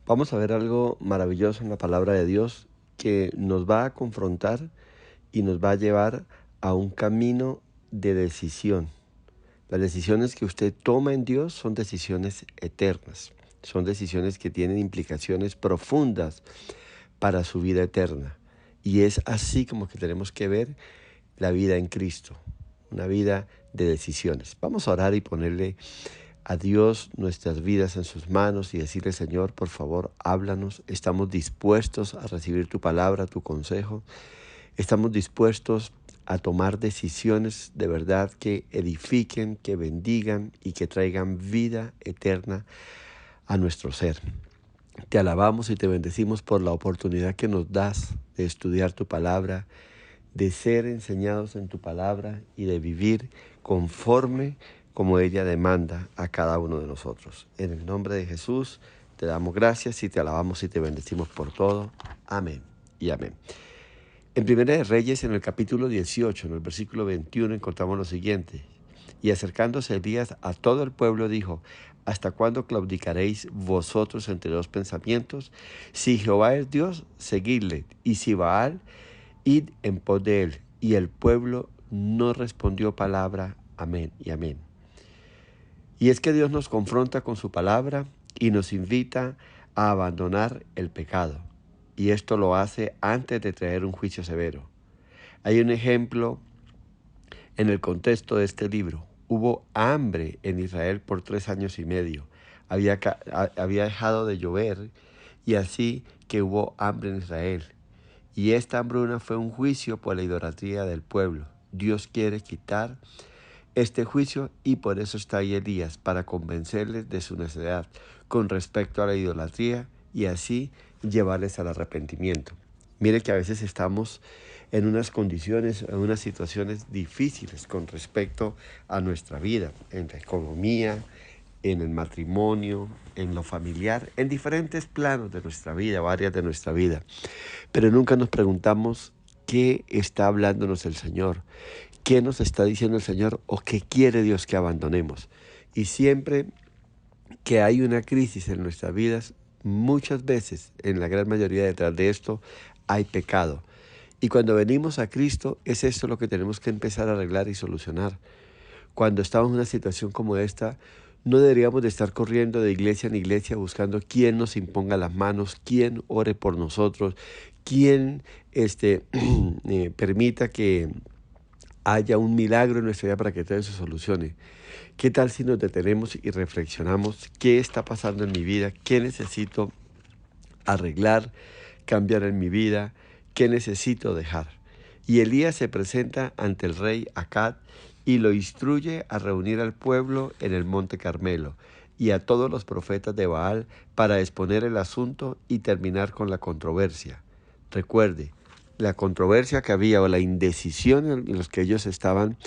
Vamos a ver algo maravilloso en la palabra de Dios que nos va a confrontar y nos va a llevar a un camino de decisión. Las decisiones que usted toma en Dios son decisiones eternas, son decisiones que tienen implicaciones profundas para su vida eterna. Y es así como que tenemos que ver la vida en Cristo, una vida de decisiones. Vamos a orar y ponerle a Dios nuestras vidas en sus manos y decirle: Señor, por favor, háblanos. Estamos dispuestos a recibir tu palabra, tu consejo. Estamos dispuestos a tomar decisiones de verdad que edifiquen, que bendigan y que traigan vida eterna a nuestro ser. Te alabamos y te bendecimos por la oportunidad que nos das de estudiar tu palabra, de ser enseñados en tu palabra y de vivir conforme como ella demanda a cada uno de nosotros. En el nombre de Jesús te damos gracias y te alabamos y te bendecimos por todo. Amén y amén. En Primera de Reyes, en el capítulo 18, en el versículo 21, encontramos lo siguiente: y acercándose Elías a todo el pueblo dijo: ¿hasta cuándo claudicaréis vosotros entre dos pensamientos? Si Jehová es Dios, seguidle, y si Baal, id en pos de él. Y el pueblo no respondió palabra. Amén y amén. Y es que Dios nos confronta con su palabra y nos invita a abandonar el pecado. Y esto lo hace antes de traer un juicio severo. Hay un ejemplo en el contexto de este libro. Hubo hambre en Israel por 3 años y medio. Había dejado de llover y así que hubo hambre en Israel. Y esta hambruna fue un juicio por la idolatría del pueblo. Dios quiere quitar este juicio y por eso está ahí Elías, para convencerles de su necedad con respecto a la idolatría y así llevarles al arrepentimiento. Mire que a veces estamos en unas condiciones, en unas situaciones difíciles con respecto a nuestra vida, en la economía, en el matrimonio, en lo familiar, en diferentes planos de nuestra vida, áreas de nuestra vida. Pero nunca nos preguntamos qué está hablándonos el Señor, qué nos está diciendo el Señor o qué quiere Dios que abandonemos. Y siempre que hay una crisis en nuestras vidas, muchas veces, en la gran mayoría detrás de esto, hay pecado. Y cuando venimos a Cristo, es esto lo que tenemos que empezar a arreglar y solucionar. Cuando estamos en una situación como esta, no deberíamos de estar corriendo de iglesia en iglesia buscando quién nos imponga las manos, quién ore por nosotros, quién permita que haya un milagro en nuestra vida para que todo eso se solucione. ¿Qué tal si nos detenemos y reflexionamos qué está pasando en mi vida? ¿Qué necesito arreglar, cambiar en mi vida? ¿Qué necesito dejar? Y Elías se presenta ante el rey Acab y lo instruye a reunir al pueblo en el monte Carmelo y a todos los profetas de Baal para exponer el asunto y terminar con la controversia. Recuerde, la controversia que había o la indecisión en los que ellos estaban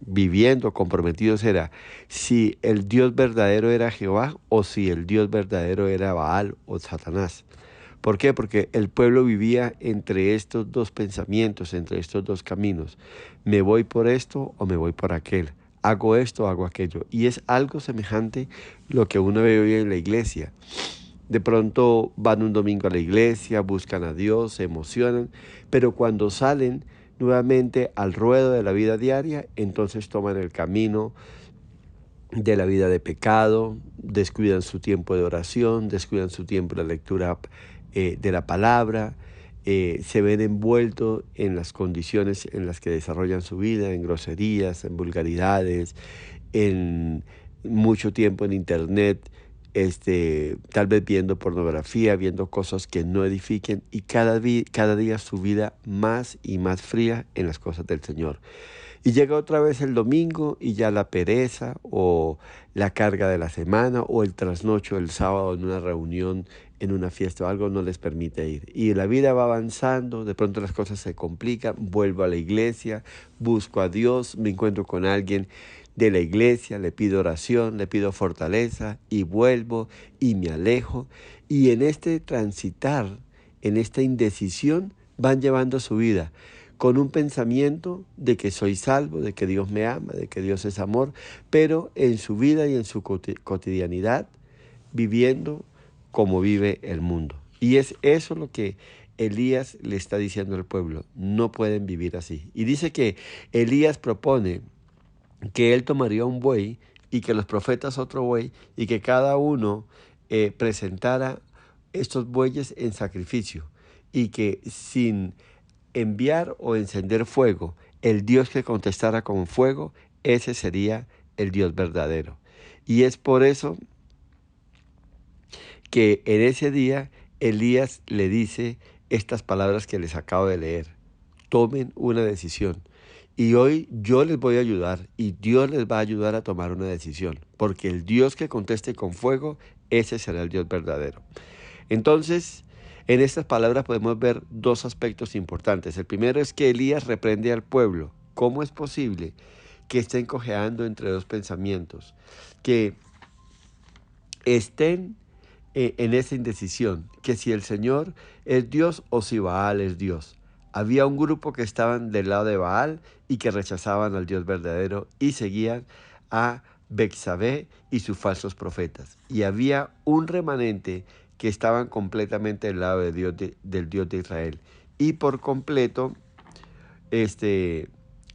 viviendo, comprometidos, era si el Dios verdadero era Jehová o si el Dios verdadero era Baal o Satanás. ¿Por qué? Porque el pueblo vivía entre estos dos pensamientos, entre estos dos caminos. ¿Me voy por esto o me voy por aquel? ¿Hago esto o hago aquello? Y es algo semejante lo que uno ve hoy en la iglesia. De pronto van un domingo a la iglesia, buscan a Dios, se emocionan, pero cuando salen nuevamente al ruedo de la vida diaria, entonces toman el camino de la vida de pecado, descuidan su tiempo de oración, descuidan su tiempo de lectura de la palabra, se ven envueltos en las condiciones en las que desarrollan su vida, en groserías, en vulgaridades, en mucho tiempo en internet, tal vez viendo pornografía, viendo cosas que no edifiquen y cada día su vida más y más fría en las cosas del Señor. Y llega otra vez el domingo y ya la pereza o la carga de la semana o el trasnocho del sábado en una reunión, en una fiesta o algo no les permite ir. Y la vida va avanzando, de pronto las cosas se complican, vuelvo a la iglesia, busco a Dios, me encuentro con alguien de la iglesia, le pido oración, le pido fortaleza y vuelvo y me alejo. Y en este transitar, en esta indecisión, van llevando su vida con un pensamiento de que soy salvo, de que Dios me ama, de que Dios es amor, pero en su vida y en su cotidianidad viviendo como vive el mundo. Y es eso lo que Elías le está diciendo al pueblo. No pueden vivir así. Y dice que Elías propone que él tomaría un buey y que los profetas otro buey y que cada uno presentara estos bueyes en sacrificio y que sin enviar o encender fuego, el Dios que contestara con fuego, ese sería el Dios verdadero. Y es por eso que en ese día Elías le dice estas palabras que les acabo de leer. Tomen una decisión. Y hoy yo les voy a ayudar y Dios les va a ayudar a tomar una decisión, porque el Dios que conteste con fuego, ese será el Dios verdadero. Entonces, en estas palabras podemos ver dos aspectos importantes. El primero es que Elías reprende al pueblo. ¿Cómo es posible que estén cojeando entre dos pensamientos? Que estén en esa indecisión, que si el Señor es Dios o si Baal es Dios. Había un grupo que estaban del lado de Baal y que rechazaban al Dios verdadero y seguían a Bexabé y sus falsos profetas. Y había un remanente que estaban completamente del lado de Dios del Dios de Israel. Y por completo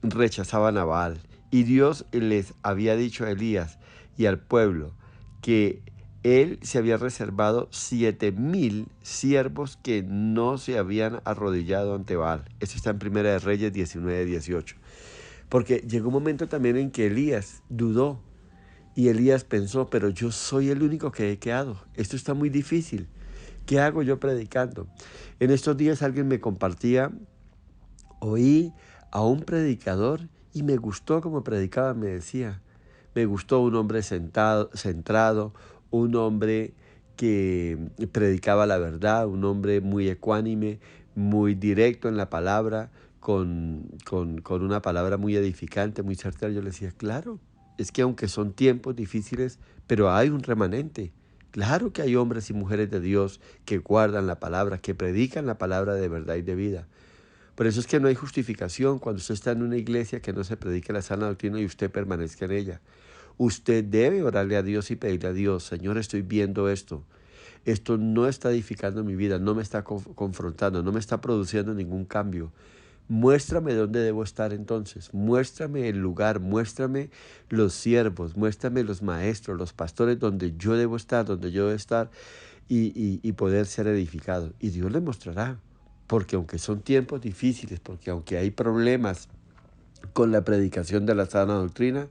rechazaban a Baal. Y Dios les había dicho a Elías y al pueblo que él se había reservado 7,000 siervos que no se habían arrodillado ante Baal. Eso está en Primera de Reyes 19:18. Porque llegó un momento también en que Elías dudó y Elías pensó, pero yo soy el único que he quedado. Esto está muy difícil. ¿Qué hago yo predicando? En estos días alguien me compartía, oí a un predicador y me gustó como predicaba, me decía. Me gustó un hombre centrado, un hombre que predicaba la verdad, un hombre muy ecuánime, muy directo en la palabra, con una palabra muy edificante, muy certera. Yo le decía, claro, es que aunque son tiempos difíciles, pero hay un remanente. Claro que hay hombres y mujeres de Dios que guardan la palabra, que predican la palabra de verdad y de vida. Por eso es que no hay justificación cuando usted está en una iglesia que no se predique la sana doctrina y usted permanezca en ella. Usted debe orarle a Dios y pedirle a Dios, Señor, estoy viendo esto. Esto no está edificando mi vida, no me está confrontando, no me está produciendo ningún cambio. Muéstrame dónde debo estar entonces, muéstrame el lugar, muéstrame los siervos, muéstrame los maestros, los pastores donde yo debo estar, y poder ser edificado. Y Dios le mostrará, porque aunque son tiempos difíciles, porque aunque hay problemas con la predicación de la sana doctrina,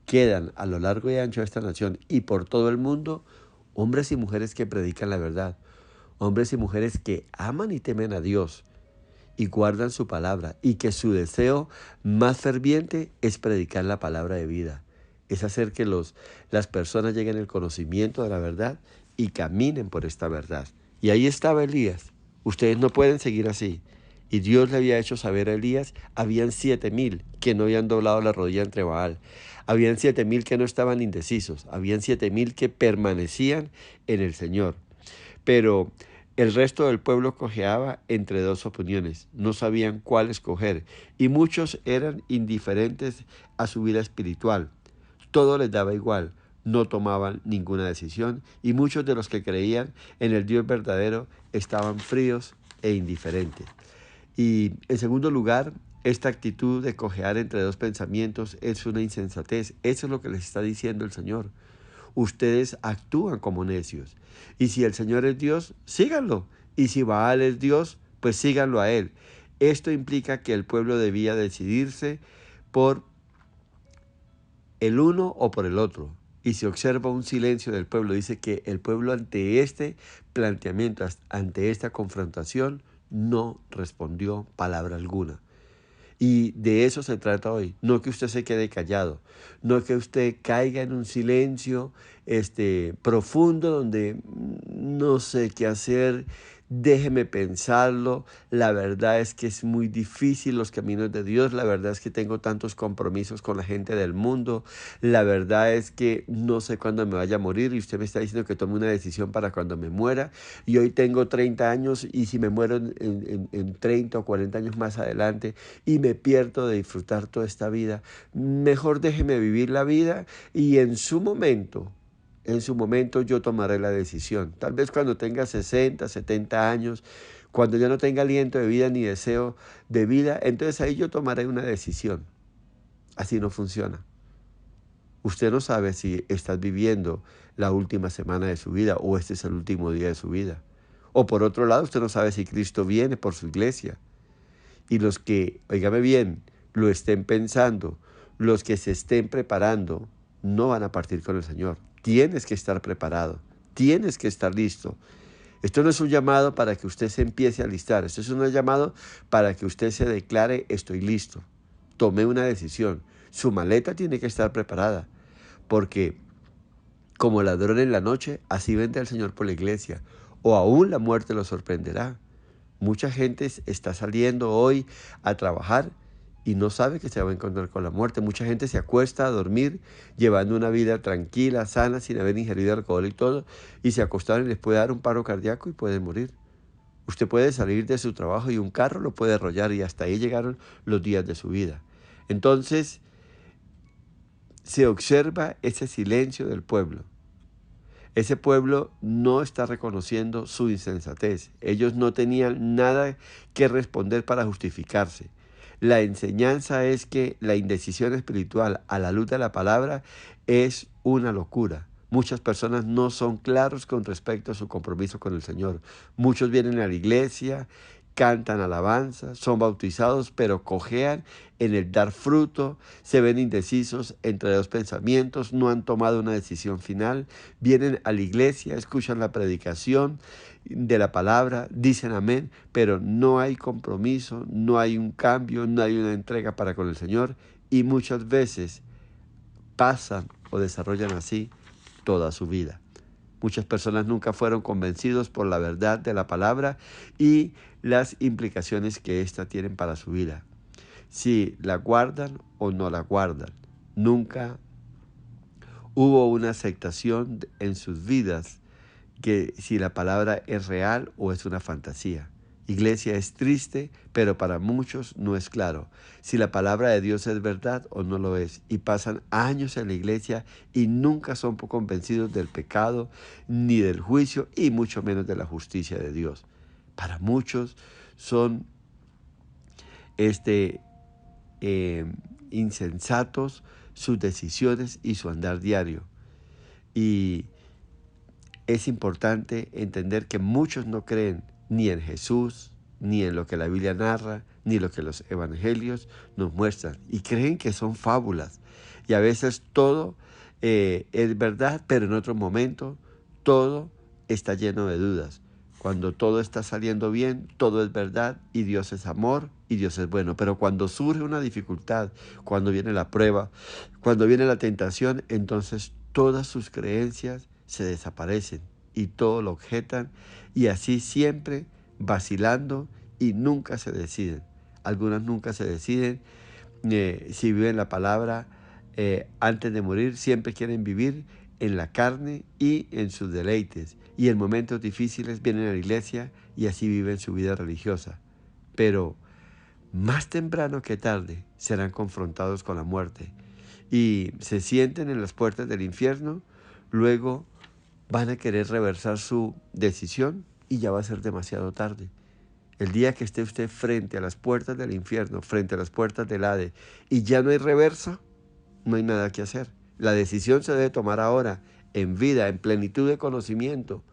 quedan a lo largo y ancho de esta nación y por todo el mundo hombres y mujeres que predican la verdad, hombres y mujeres que aman y temen a Dios y guardan su palabra y que su deseo más ferviente es predicar la palabra de vida, es hacer que las personas lleguen al conocimiento de la verdad y caminen por esta verdad. Y ahí estaba Elías. Ustedes no pueden seguir así. Y Dios le había hecho saber a Elías, habían 7,000 que no habían doblado la rodilla entre Baal. Habían 7,000 que no estaban indecisos. Habían 7,000 que permanecían en el Señor. Pero el resto del pueblo cojeaba entre dos opiniones. No sabían cuál escoger. Y muchos eran indiferentes a su vida espiritual. Todo les daba igual. No tomaban ninguna decisión. Y muchos de los que creían en el Dios verdadero estaban fríos e indiferentes. Y en segundo lugar, esta actitud de cojear entre dos pensamientos es una insensatez. Eso es lo que les está diciendo el Señor. Ustedes actúan como necios. Y si el Señor es Dios, síganlo. Y si Baal es Dios, pues síganlo a él. Esto implica que el pueblo debía decidirse por el uno o por el otro. Y se observa un silencio del pueblo. Dice que el pueblo ante este planteamiento, ante esta confrontación, no respondió palabra alguna. Y de eso se trata hoy, no que usted se quede callado, no que usted caiga en un silencio profundo donde no sé qué hacer, déjeme pensarlo, la verdad es que es muy difícil los caminos de Dios, la verdad es que tengo tantos compromisos con la gente del mundo, la verdad es que no sé cuándo me vaya a morir y usted me está diciendo que tome una decisión para cuando me muera y hoy tengo 30 años y si me muero en 30 o 40 años más adelante y me pierdo de disfrutar toda esta vida, mejor déjeme vivir la vida y en su momento En su momento yo tomaré la decisión. Tal vez cuando tenga 60, 70 años, cuando ya no tenga aliento de vida ni deseo de vida, entonces ahí yo tomaré una decisión. Así no funciona. Usted no sabe si estás viviendo la última semana de su vida o este es el último día de su vida. O por otro lado, usted no sabe si Cristo viene por su iglesia. Y los que, óigame bien, lo estén pensando, los que se estén preparando, no van a partir con el Señor. Tienes que estar preparado, tienes que estar listo. Esto no es un llamado para que usted se empiece a alistar, esto es un llamado para que usted se declare: estoy listo, tomé una decisión. Su maleta tiene que estar preparada, porque como ladrón en la noche, así vendrá el Señor por la iglesia, o aún la muerte lo sorprenderá. Mucha gente está saliendo hoy a trabajar y no sabe que se va a encontrar con la muerte. Mucha gente se acuesta a dormir llevando una vida tranquila, sana, sin haber ingerido alcohol y todo, y se acostaron y les puede dar un paro cardíaco y pueden morir. Usted puede salir de su trabajo y un carro lo puede arrollar, y hasta ahí llegaron los días de su vida. Entonces se observa ese silencio del pueblo. Ese pueblo no está reconociendo su insensatez. Ellos no tenían nada que responder para justificarse. La enseñanza es que la indecisión espiritual a la luz de la palabra es una locura. Muchas personas no son claros con respecto a su compromiso con el Señor. Muchos vienen a la iglesia, cantan alabanza, son bautizados, pero cojean en el dar fruto, se ven indecisos entre dos pensamientos, no han tomado una decisión final, vienen a la iglesia, escuchan la predicación de la palabra, dicen amén, pero no hay compromiso, no hay un cambio, no hay una entrega para con el Señor, y muchas veces pasan o desarrollan así toda su vida. Muchas personas nunca fueron convencidos por la verdad de la palabra y las implicaciones que ésta tiene para su vida. Si la guardan o no la guardan. Nunca hubo una aceptación en sus vidas que si la palabra es real o es una fantasía. Iglesia, es triste, pero para muchos no es claro si la palabra de Dios es verdad o no lo es. Y pasan años en la iglesia y nunca son convencidos del pecado, ni del juicio, y mucho menos de la justicia de Dios. Para muchos son insensatos sus decisiones y su andar diario. Y es importante entender que muchos no creen ni en Jesús, ni en lo que la Biblia narra, ni lo que los evangelios nos muestran. Y creen que son fábulas. Y a veces todo es verdad, pero en otro momento todo está lleno de dudas. Cuando todo está saliendo bien, todo es verdad y Dios es amor y Dios es bueno. Pero cuando surge una dificultad, cuando viene la prueba, cuando viene la tentación, entonces todas sus creencias se desaparecen y todo lo objetan, y así siempre vacilando y nunca se deciden. Algunas nunca se deciden si viven la palabra antes de morir, siempre quieren vivir en la carne y en sus deleites, y en momentos difíciles vienen a la iglesia y así viven su vida religiosa. Pero más temprano que tarde serán confrontados con la muerte y se sienten en las puertas del infierno. Luego van a querer reversar su decisión y ya va a ser demasiado tarde. El día que esté usted frente a las puertas del infierno, frente a las puertas del Hades, y ya no hay reversa, no hay nada que hacer. La decisión se debe tomar ahora, en vida, en plenitud de conocimiento.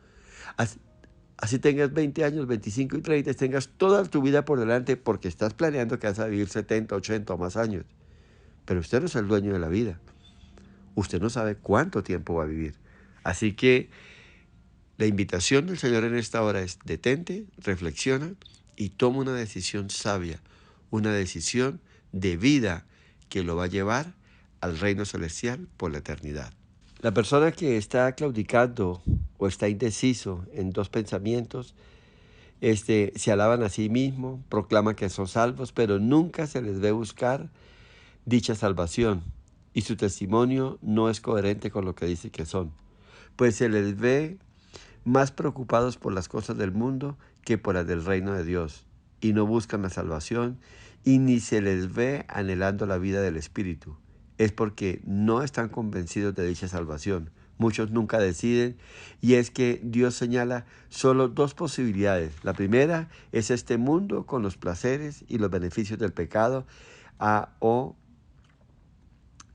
Así tengas 20 años, 25 y 30, tengas toda tu vida por delante, porque estás planeando que vas a vivir 70, 80 o más años. Pero usted no es el dueño de la vida. Usted no sabe cuánto tiempo va a vivir. Así que la invitación del Señor en esta hora es: detente, reflexiona y toma una decisión sabia, una decisión de vida que lo va a llevar al reino celestial por la eternidad. La persona que está claudicando o está indeciso en dos pensamientos, se alaban a sí mismos, proclaman que son salvos, pero nunca se les ve buscar dicha salvación, y su testimonio no es coherente con lo que dice que son, pues se les ve más preocupados por las cosas del mundo que por las del reino de Dios, y no buscan la salvación, y ni se les ve anhelando la vida del Espíritu. Es porque no están convencidos de dicha salvación. muchos nunca deciden, y es que Dios señala solo dos posibilidades. La primera es este mundo con los placeres y los beneficios del pecado, o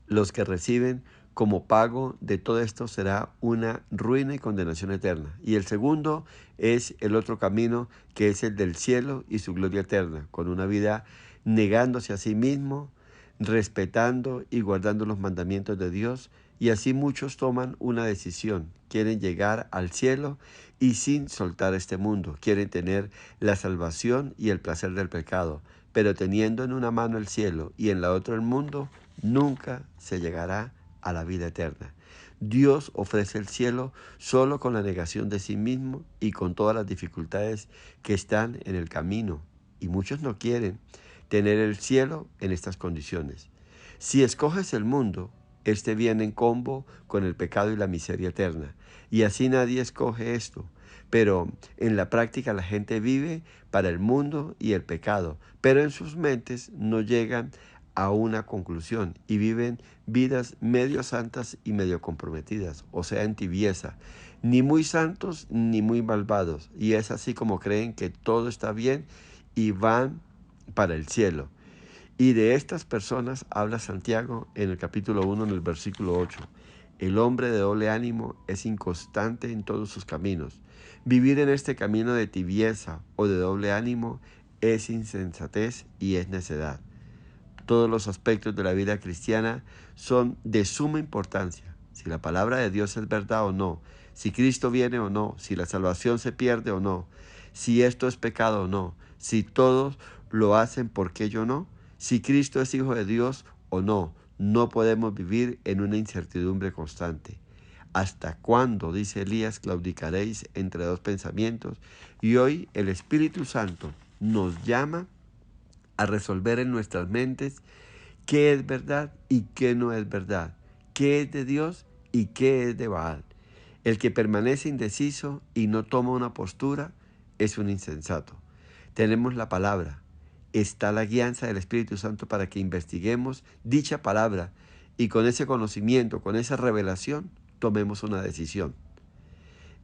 los que reciben como pago de todo esto será una ruina y condenación eterna. Y el segundo es el otro camino, que es el del cielo y su gloria eterna, con una vida negándose a sí mismo, respetando y guardando los mandamientos de Dios. Y así muchos toman una decisión, quieren llegar al cielo y sin soltar este mundo, quieren tener la salvación y el placer del pecado, pero teniendo en una mano el cielo y en la otra el mundo, nunca se llegará a la vida eterna. Dios ofrece el cielo solo con la negación de sí mismo y con todas las dificultades que están en el camino. Y muchos no quieren tener el cielo en estas condiciones. Si escoges el mundo, este viene en combo con el pecado y la miseria eterna. Y así nadie escoge esto. Pero en la práctica la gente vive para el mundo y el pecado, pero en sus mentes no llegan a una conclusión y viven vidas medio santas y medio comprometidas, o sea, en tibieza, ni muy santos ni muy malvados. Y es así como creen que todo está bien y van para el cielo. Y de estas personas habla Santiago en el capítulo 1, en el versículo 8. El hombre de doble ánimo es inconstante en todos sus caminos. Vivir en este camino de tibieza o de doble ánimo es insensatez y es necedad. Todos los aspectos de la vida cristiana son de suma importancia. Si la palabra de Dios es verdad o no, si Cristo viene o no, si la salvación se pierde o no, si esto es pecado o no, si todos lo hacen, ¿por qué yo no? Si Cristo es hijo de Dios o no, no podemos vivir en una incertidumbre constante. ¿Hasta cuándo, dice Elías, claudicaréis entre dos pensamientos? Y hoy el Espíritu Santo nos llama a resolver en nuestras mentes qué es verdad y qué no es verdad, qué es de Dios y qué es de Baal. El que permanece indeciso y no toma una postura es un insensato. Tenemos la palabra, está la guianza del Espíritu Santo para que investiguemos dicha palabra y con ese conocimiento, con esa revelación, tomemos una decisión.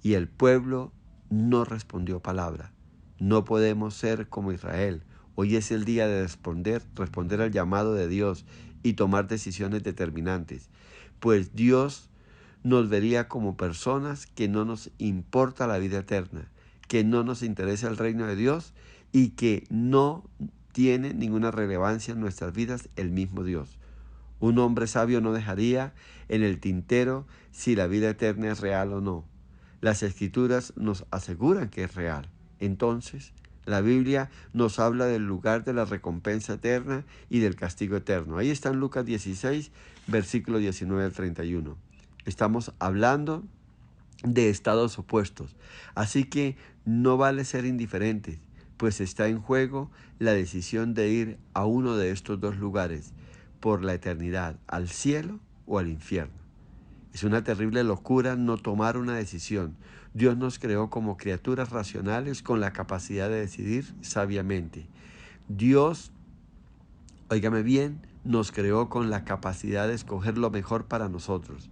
Y el pueblo no respondió palabra. No podemos ser como Israel. Hoy es el día de responder al llamado de Dios y tomar decisiones determinantes. Pues Dios nos vería como personas que no nos importa la vida eterna, que no nos interesa el reino de Dios y que no tiene ninguna relevancia en nuestras vidas el mismo Dios. Un hombre sabio no dejaría en el tintero si la vida eterna es real o no. Las Escrituras nos aseguran que es real. Entonces, la Biblia nos habla del lugar de la recompensa eterna y del castigo eterno. Ahí está en Lucas 16, versículo 19 al 31. Estamos hablando de estados opuestos. Así que no vale ser indiferentes, pues está en juego la decisión de ir a uno de estos dos lugares por la eternidad, al cielo o al infierno. Es una terrible locura no tomar una decisión. Dios nos creó como criaturas racionales con la capacidad de decidir sabiamente. Dios, óigame bien, nos creó con la capacidad de escoger lo mejor para nosotros.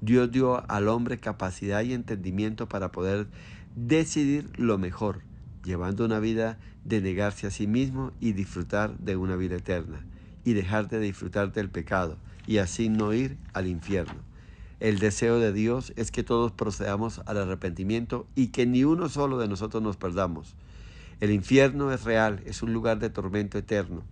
Dios dio al hombre capacidad y entendimiento para poder decidir lo mejor, llevando una vida de negarse a sí mismo y disfrutar de una vida eterna, y dejar de disfrutar del pecado, y así no ir al infierno. El deseo de Dios es que todos procedamos al arrepentimiento y que ni uno solo de nosotros nos perdamos. El infierno es real, es un lugar de tormento eterno.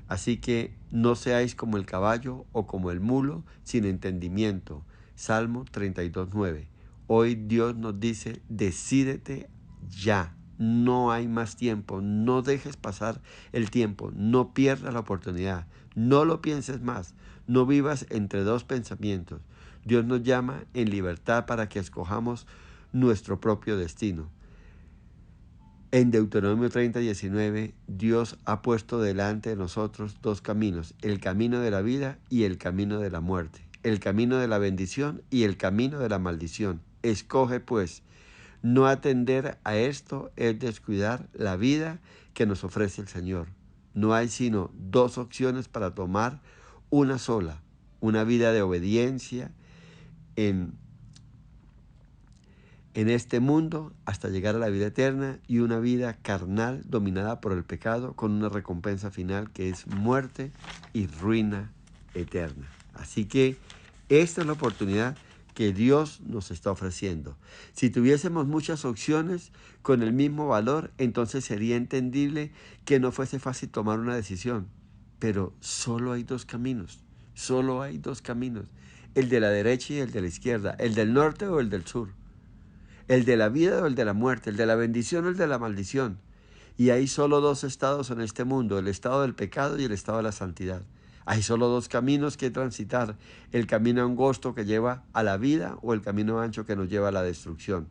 Así que no seáis como el caballo o como el mulo sin entendimiento. Salmo 32:9. Hoy Dios nos dice, decídete ya. No hay más tiempo. No dejes pasar el tiempo. No pierdas la oportunidad. No lo pienses más. No vivas entre dos pensamientos. Dios nos llama en libertad para que escojamos nuestro propio destino. En Deuteronomio 30:19, Dios ha puesto delante de nosotros dos caminos, el camino de la vida y el camino de la muerte, el camino de la bendición y el camino de la maldición. Escoge pues. No atender a esto es descuidar la vida que nos ofrece el Señor. No hay sino dos opciones para tomar una sola, una vida de obediencia en en este mundo hasta llegar a la vida eterna y una vida carnal dominada por el pecado con una recompensa final que es muerte y ruina eterna. Así que esta es la oportunidad que Dios nos está ofreciendo. Si tuviésemos muchas opciones con el mismo valor, entonces sería entendible que no fuese fácil tomar una decisión. Pero solo hay dos caminos, solo hay dos caminos, el de la derecha y el de la izquierda, el del norte o el del sur, el de la vida o el de la muerte, el de la bendición o el de la maldición. Y hay solo dos estados en este mundo, el estado del pecado y el estado de la santidad. Hay solo dos caminos que transitar, el camino angosto que lleva a la vida o el camino ancho que nos lleva a la destrucción.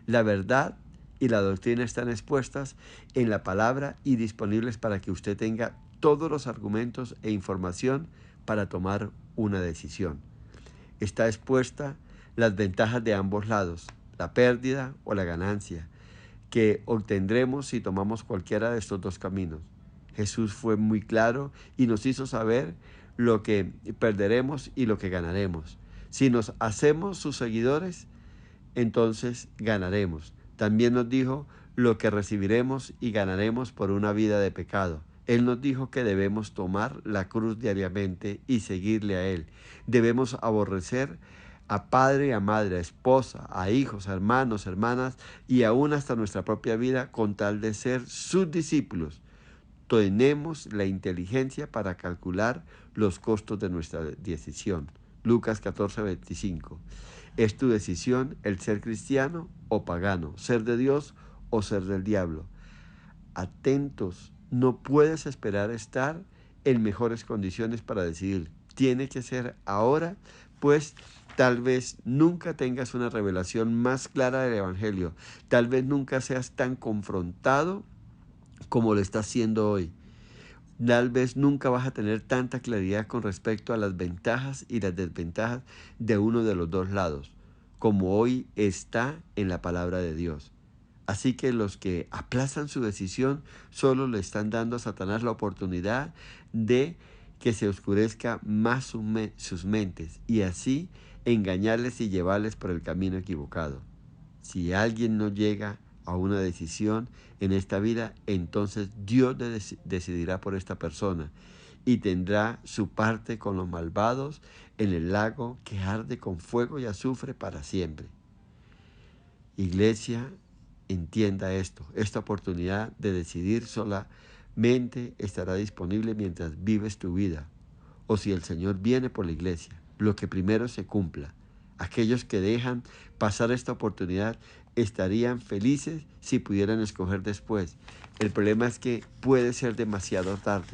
La verdad y la doctrina están expuestas en la palabra y disponibles para que usted tenga todos los argumentos e información para tomar una decisión. Está expuesta las ventajas de ambos lados, la pérdida o la ganancia, que obtendremos si tomamos cualquiera de estos dos caminos. Jesús fue muy claro y nos hizo saber lo que perderemos y lo que ganaremos. Si nos hacemos sus seguidores, entonces ganaremos. También nos dijo lo que recibiremos y ganaremos por una vida de pecado. Él nos dijo que debemos tomar la cruz diariamente y seguirle a Él. Debemos aborrecer a padre, a madre, a esposa, a hijos, a hermanos, hermanas y aún hasta nuestra propia vida con tal de ser sus discípulos. Tenemos la inteligencia para calcular los costos de nuestra decisión. Lucas 14:25. Es tu decisión el ser cristiano o pagano, ser de Dios o ser del diablo. Atentos, no puedes esperar estar en mejores condiciones para decidir. Tiene que ser ahora, pues tal vez nunca tengas una revelación más clara del Evangelio. Tal vez nunca seas tan confrontado como lo está haciendo hoy. Tal vez nunca vas a tener tanta claridad con respecto a las ventajas y las desventajas de uno de los dos lados, como hoy está en la palabra de Dios. Así que los que aplazan su decisión solo le están dando a Satanás la oportunidad de que se oscurezca más sus mentes y así engañarles y llevarles por el camino equivocado. Si alguien no llega a una decisión en esta vida, entonces Dios decidirá por esta persona y tendrá su parte con los malvados en el lago que arde con fuego y azufre para siempre. Iglesia, entienda esto. Esta oportunidad de decidir solamente estará disponible mientras vives tu vida o si el Señor viene por la iglesia. Lo que primero se cumpla. Aquellos que dejan pasar esta oportunidad estarían felices si pudieran escoger después. El problema es que puede ser demasiado tarde.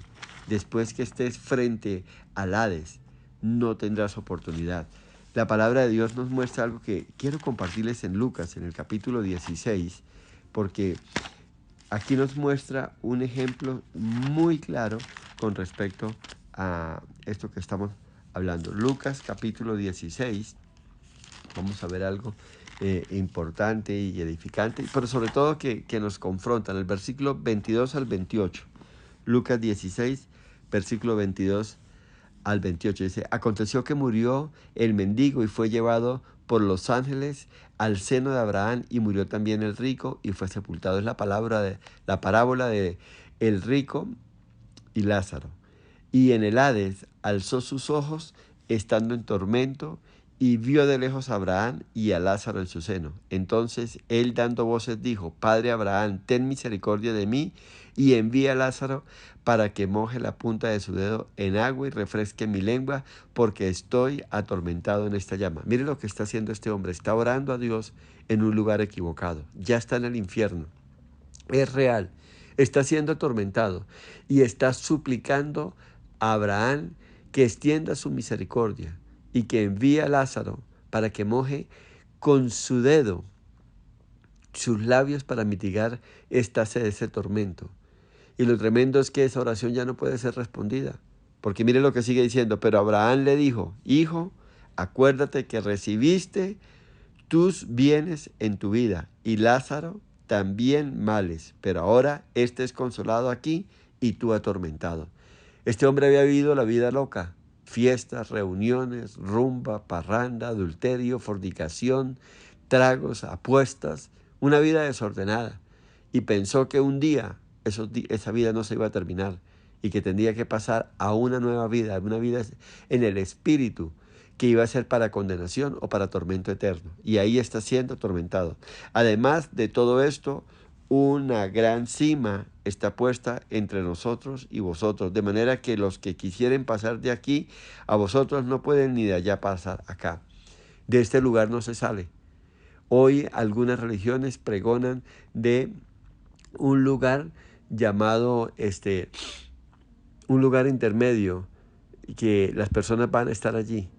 Después que estés frente al Hades, no tendrás oportunidad. La palabra de Dios nos muestra algo que quiero compartirles en Lucas, en el capítulo 16, porque aquí nos muestra un ejemplo muy claro con respecto a esto que estamos hablando. Lucas capítulo 16, vamos a ver algo importante y edificante, pero sobre todo que nos confronta en el versículo 22 al 28. Lucas 16, versículo 22 al 28. Dice, aconteció que murió el mendigo y fue llevado por los ángeles al seno de Abraham y murió también el rico y fue sepultado. Es la parábola de el rico y Lázaro. Y en el Hades alzó sus ojos estando en tormento y vio de lejos a Abraham y a Lázaro en su seno. Entonces él dando voces dijo, Padre Abraham, ten misericordia de mí y envía a Lázaro para que moje la punta de su dedo en agua y refresque mi lengua, porque estoy atormentado en esta llama. Mire lo que está haciendo este hombre, está orando a Dios en un lugar equivocado, ya está en el infierno, es real, está siendo atormentado y está suplicando a Abraham que extienda su misericordia y que envíe a Lázaro para que moje con su dedo sus labios para mitigar ese tormento. Y lo tremendo es que esa oración ya no puede ser respondida. Porque mire lo que sigue diciendo. Pero Abraham le dijo, hijo, acuérdate que recibiste tus bienes en tu vida y Lázaro también males. Pero ahora este es consolado aquí y tú atormentado. Este hombre había vivido la vida loca. Fiestas, reuniones, rumba, parranda, adulterio, fornicación, tragos, apuestas, una vida desordenada. Y pensó que un día esa vida no se iba a terminar y que tendría que pasar a una nueva vida, una vida en el espíritu, que iba a ser para condenación o para tormento eterno. Y ahí está siendo atormentado. Además de todo esto, una gran cima está puesta entre nosotros y vosotros, de manera que los que quisieren pasar de aquí a vosotros no pueden ni de allá pasar acá. De este lugar no se sale. Hoy algunas religiones pregonan de un lugar llamado un lugar intermedio, que las personas van a estar allí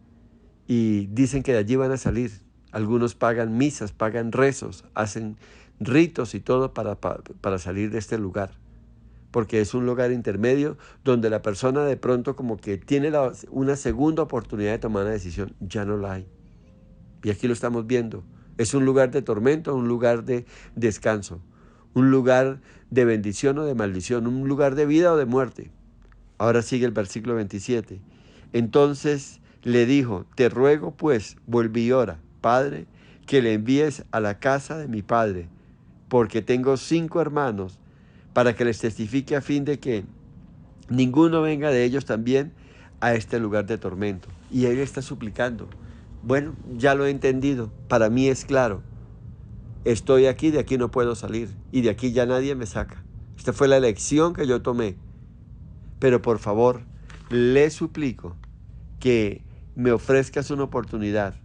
y dicen que de allí van a salir. Algunos pagan misas, pagan rezos, hacen ritos y todo para salir de este lugar, porque es un lugar intermedio donde la persona de pronto como que tiene una segunda oportunidad de tomar una decisión. Ya no la hay. Y aquí lo estamos viendo. Es un lugar de tormento, un lugar de descanso, un lugar de bendición o de maldición, un lugar de vida o de muerte. Ahora sigue el versículo 27. Entonces le dijo: te ruego pues, vuelve y ora, Padre, que le envíes a la casa de mi padre, porque tengo 5 hermanos, para que les testifique, a fin de que ninguno venga de ellos también a este lugar de tormento. Y él está suplicando. Bueno, ya lo he entendido, para mí es claro. Estoy aquí, de aquí no puedo salir, y de aquí ya nadie me saca. Esta fue la elección que yo tomé. Pero por favor, le suplico que me ofrezcas una oportunidad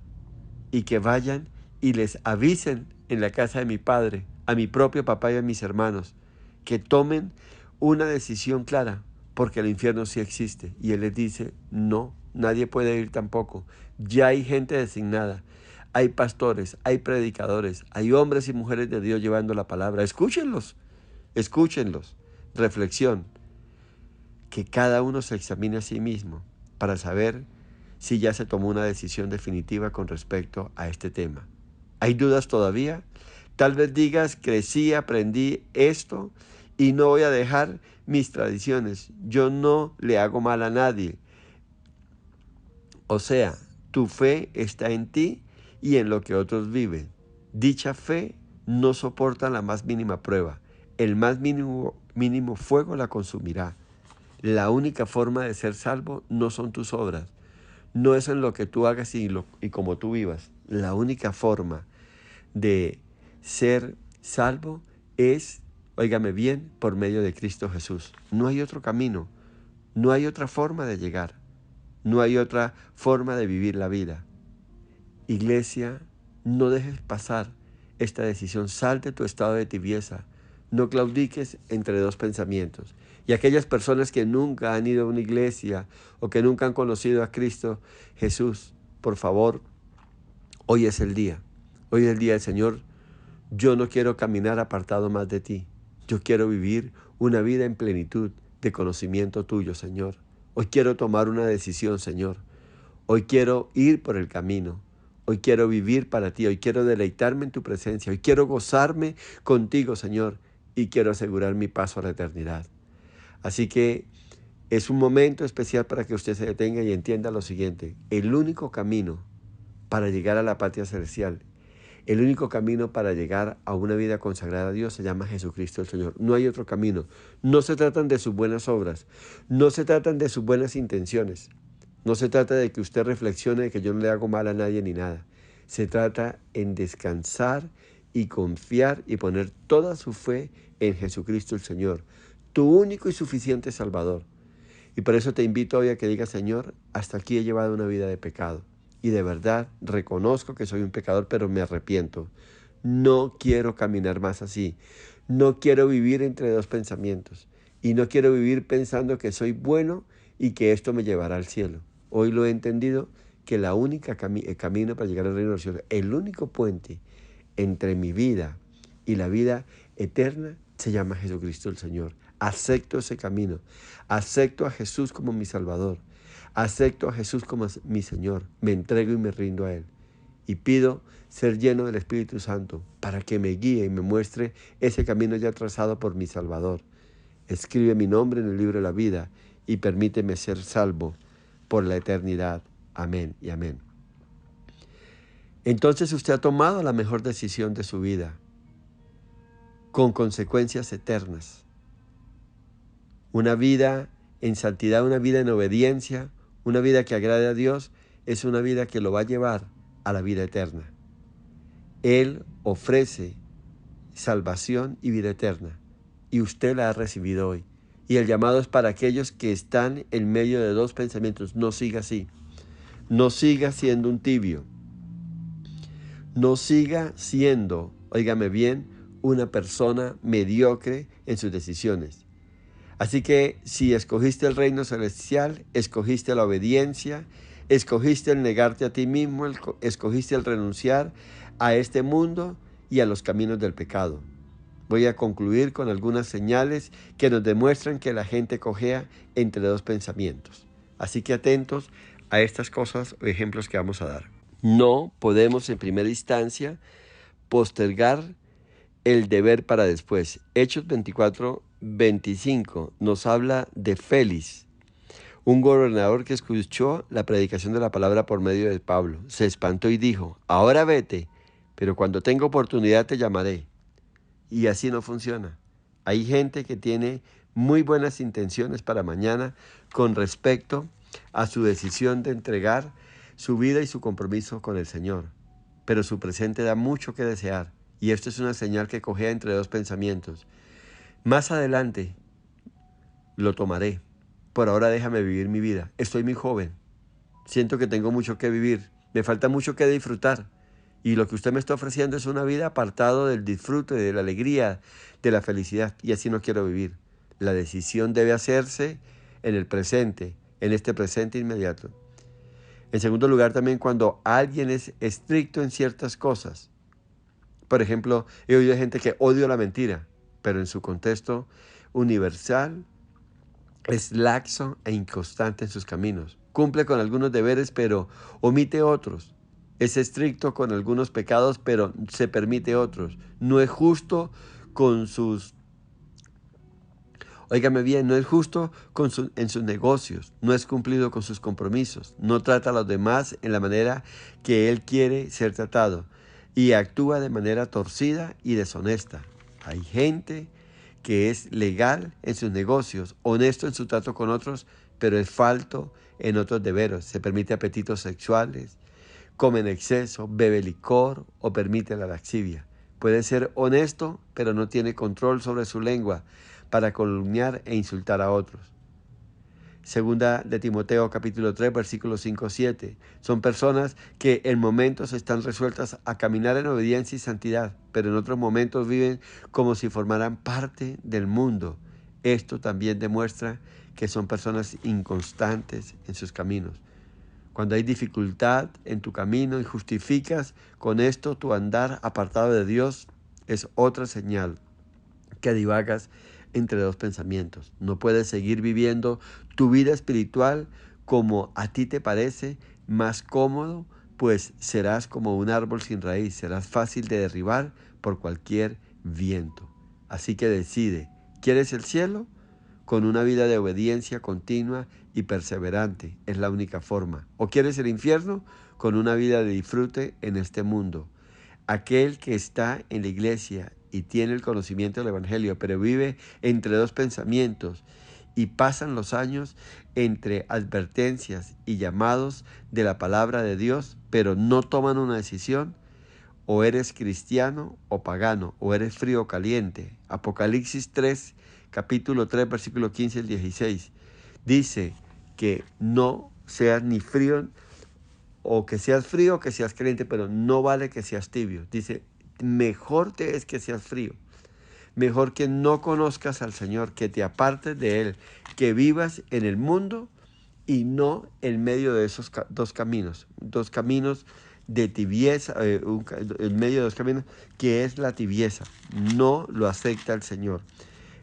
y que vayan y les avisen en la casa de mi padre, a mi propio papá y a mis hermanos, que tomen una decisión clara, porque el infierno sí existe. Y él les dice: no, nadie puede ir tampoco. Ya hay gente designada, hay pastores, hay predicadores, hay hombres y mujeres de Dios llevando la palabra. Escúchenlos, escúchenlos. Reflexión: que cada uno se examine a sí mismo para saber si ya se tomó una decisión definitiva con respecto a este tema. ¿Hay dudas todavía? Tal vez digas: crecí, aprendí esto y no voy a dejar mis tradiciones. Yo no le hago mal a nadie. O sea, tu fe está en ti y en lo que otros viven. Dicha fe no soporta la más mínima prueba. El más mínimo fuego la consumirá. La única forma de ser salvo no son tus obras, no es en lo que tú hagas y como tú vivas. La única forma de ser salvo es, óigame bien, por medio de Cristo Jesús. No hay otro camino, no hay otra forma de llegar, no hay otra forma de vivir la vida. Iglesia, no dejes pasar esta decisión. Sal de tu estado de tibieza. No claudiques entre dos pensamientos. Y aquellas personas que nunca han ido a una iglesia o que nunca han conocido a Cristo Jesús, por favor, hoy es el día. Hoy es el día del Señor. Yo no quiero caminar apartado más de ti. Yo quiero vivir una vida en plenitud de conocimiento tuyo, Señor. Hoy quiero tomar una decisión, Señor. Hoy quiero ir por el camino. Hoy quiero vivir para ti. Hoy quiero deleitarme en tu presencia. Hoy quiero gozarme contigo, Señor. Y quiero asegurar mi paso a la eternidad. Así que es un momento especial para que usted se detenga y entienda lo siguiente. El único camino para llegar a la patria celestial, el único camino para llegar a una vida consagrada a Dios se llama Jesucristo el Señor. No hay otro camino. No se tratan de sus buenas obras. No se tratan de sus buenas intenciones. No se trata de que usted reflexione de que yo no le hago mal a nadie ni nada. Se trata en descansar y confiar y poner toda su fe en Jesucristo el Señor, tu único y suficiente Salvador. Y por eso te invito hoy a que digas: Señor, hasta aquí he llevado una vida de pecado. Y de verdad reconozco que soy un pecador, pero me arrepiento. No quiero caminar más así. No quiero vivir entre dos pensamientos. Y no quiero vivir pensando que soy bueno y que esto me llevará al cielo. Hoy lo he entendido, que la única camino para llegar al reino de los cielos, el único puente entre mi vida y la vida eterna, se llama Jesucristo el Señor. Acepto ese camino. Acepto a Jesús como mi Salvador. Acepto a Jesús como mi Señor. Me entrego y me rindo a Él. Y pido ser lleno del Espíritu Santo para que me guíe y me muestre ese camino ya trazado por mi Salvador. Escribe mi nombre en el libro de la vida y permíteme ser salvo por la eternidad. Amén y amén. entonces usted ha tomado la mejor decisión de su vida, con consecuencias eternas. Una vida en santidad, una vida en obediencia, una vida que agrade a Dios, es una vida que lo va a llevar a la vida eterna. Él ofrece salvación y vida eterna, y usted la ha recibido hoy. Y el llamado es para aquellos que están en medio de dos pensamientos. No siga así. No siga siendo un tibio. No siga siendo, óigame bien, una persona mediocre en sus decisiones. Así que si escogiste el reino celestial, escogiste la obediencia, escogiste el negarte a ti mismo, escogiste el renunciar a este mundo y a los caminos del pecado. Voy a concluir con algunas señales que nos demuestran que la gente cojea entre dos pensamientos. Así que atentos a estas cosas o ejemplos que vamos a dar. No podemos en primera instancia postergar el deber para después. Hechos 24:25 nos habla de Félix, un gobernador que escuchó la predicación de la palabra por medio de Pablo. Se espantó y dijo: ahora vete, pero cuando tenga oportunidad te llamaré. Y así no funciona. Hay gente que tiene muy buenas intenciones para mañana con respecto a su decisión de entregar su vida y su compromiso con el Señor. Pero su presente da mucho que desear. Y esto es una señal que cojea entre dos pensamientos. Más adelante lo tomaré. Por ahora déjame vivir mi vida. Estoy muy joven. Siento que tengo mucho que vivir. Me falta mucho que disfrutar. Y lo que usted me está ofreciendo es una vida apartado del disfrute, de la alegría, de la felicidad. Y así no quiero vivir. La decisión debe hacerse en el presente, en este presente inmediato. En segundo lugar, también cuando alguien es estricto en ciertas cosas. Por ejemplo, he oído gente que odia la mentira, pero en su contexto universal es laxo e inconstante en sus caminos. Cumple con algunos deberes, pero omite otros. Es estricto con algunos pecados, pero se permite otros. No es justo con sus... Óigame bien, no es justo en sus negocios, no es cumplido con sus compromisos, no trata a los demás en la manera que él quiere ser tratado y actúa de manera torcida y deshonesta. Hay gente que es legal en sus negocios, honesto en su trato con otros, pero es falto en otros deberes. Se permite apetitos sexuales, come en exceso, bebe licor o permite la laxivia. Puede ser honesto, pero no tiene control sobre su lengua para calumniar e insultar a otros. Segunda de Timoteo capítulo 3 versículos 5-7. Son personas que en momentos están resueltas a caminar en obediencia y santidad, pero en otros momentos viven como si formaran parte del mundo. Esto también demuestra que son personas inconstantes en sus caminos. Cuando hay dificultad en tu camino y justificas con esto tu andar apartado de Dios, es otra señal que divagas entre dos pensamientos. No puedes seguir viviendo tu vida espiritual como a ti te parece más cómodo, pues serás como un árbol sin raíz, serás fácil de derribar por cualquier viento. Así que decide, ¿quieres el cielo? Con una vida de obediencia continua y perseverante es la única forma. ¿O quieres el infierno? Con una vida de disfrute en este mundo. Aquel que está en la iglesia y tiene el conocimiento del Evangelio, pero vive entre dos pensamientos y pasan los años entre advertencias y llamados de la palabra de Dios, pero no toman una decisión, o eres cristiano o pagano, o eres frío o caliente. Apocalipsis 3, capítulo 3, versículo 15 al 16, dice que no seas ni frío o que seas frío o que seas caliente, pero no vale que seas tibio. Dice, mejor te es que seas frío. Mejor que no conozcas al Señor, que te apartes de Él, que vivas en el mundo y no en medio de esos dos caminos de tibieza, en medio de dos caminos, que es la tibieza. No lo acepta el Señor.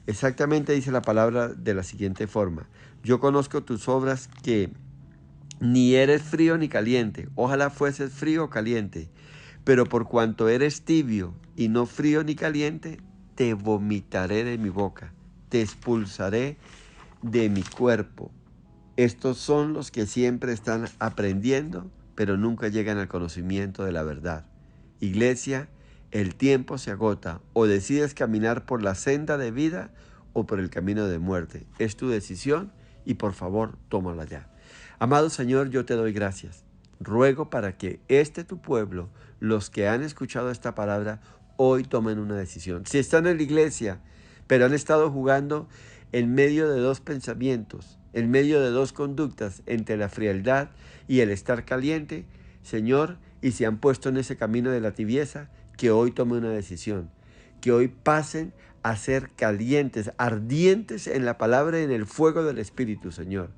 Exactamente dice la palabra de la siguiente forma: yo conozco tus obras, que ni eres frío ni caliente. Ojalá fueses frío o caliente. Pero por cuanto eres tibio y no frío ni caliente, te vomitaré de mi boca, te expulsaré de mi cuerpo. Estos son los que siempre están aprendiendo, pero nunca llegan al conocimiento de la verdad. Iglesia, el tiempo se agota. O decides caminar por la senda de vida o por el camino de muerte. Es tu decisión y por favor, tómala ya. Amado Señor, yo te doy gracias. Ruego para que tu pueblo, los que han escuchado esta palabra, hoy tomen una decisión. Si están en la iglesia, pero han estado jugando en medio de dos pensamientos, en medio de dos conductas, entre la frialdad y el estar caliente, Señor, y se han puesto en ese camino de la tibieza, que hoy tomen una decisión, que hoy pasen a ser calientes, ardientes en la palabra y en el fuego del Espíritu, Señor.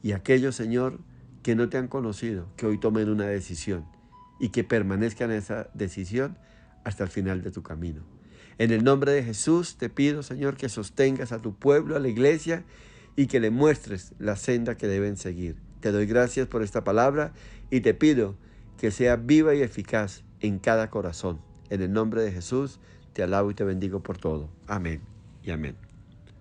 Y aquellos, Señor, que no te han conocido, que hoy tomen una decisión y que permanezcan en esa decisión hasta el final de tu camino. En el nombre de Jesús te pido, Señor, que sostengas a tu pueblo, a la iglesia, y que le muestres la senda que deben seguir. Te doy gracias por esta palabra y te pido que sea viva y eficaz en cada corazón. En el nombre de Jesús te alabo y te bendigo por todo. Amén y amén.